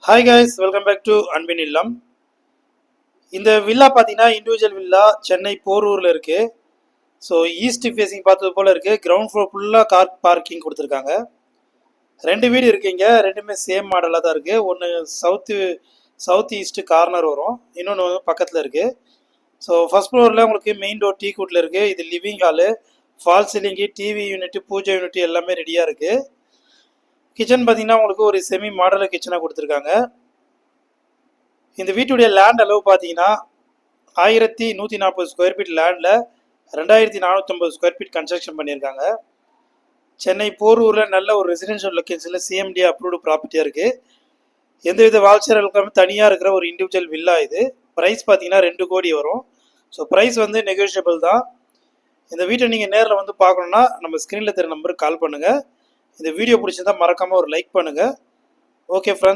Hi guys, welcome back to அன்பின் இல்லம். இந்த வில்லா பார்த்தீங்கன்னா இண்டிவிஜுவல் வில்லா சென்னை போரூரில் இருக்குது. ஸோ ஈஸ்ட் ஃபேஸிங் பார்த்தது போல் இருக்குது. கிரவுண்ட் ஃப்ளோர் ஃபுல்லாக கார் பார்க்கிங் கொடுத்துருக்காங்க. ரெண்டு வீடு இருக்குங்க, ரெண்டுமே சேம் மாடலாக தான் இருக்குது. ஒன்று சவுத் ஈஸ்ட் கார்னர் வரும், இன்னொன்று பக்கத்தில் இருக்குது. ஸோ ஃபர்ஸ்ட் ஃப்ளோரில் உங்களுக்கு மெயின் டோர் டீ கூட்டில் இருக்குது. இது living hall, fall ceiling, TV unit, பூஜை யூனிட் எல்லாமே ரெடியாக இருக்குது. கிச்சன் பார்த்தீங்கன்னா உங்களுக்கு ஒரு செமி மாடலர் கிச்சனாக கொடுத்துருக்காங்க. இந்த வீட்டுடைய லேண்ட் அளவு பார்த்தீங்கன்னா 1140 ஸ்கொயர் ஃபீட் லேண்டில் 2450 ஸ்கொயர் ஃபீட் கன்ஸ்ட்ரக்ஷன் பண்ணியிருக்காங்க. சென்னை போரூரில் நல்ல ஒரு ரெசிடென்ஷியல் லொக்கேஷனில் சிஎம்டி அப்ரூவ்டு ப்ராப்பர்ட்டியாக இருக்குது. எந்தவித வால்சர் இருக்காமல் தனியாக இருக்கிற ஒரு இண்டிவிஜுவல் வில்லா இது. ப்ரைஸ் பார்த்தீங்கன்னா 2 கோடி வரும். ஸோ ப்ரைஸ் வந்து நெகோஷியபிள் தான். இந்த வீட்டை நீங்கள் நேரில் வந்து பார்க்கணுன்னா நம்ம ஸ்க்ரீனில் தெரிய நம்பருக்கு கால் பண்ணுங்கள். இந்த வீடியோ பிடிச்சிருந்தா மறக்காமல் ஒரு லைக் பண்ணுங்கள். Okay friends.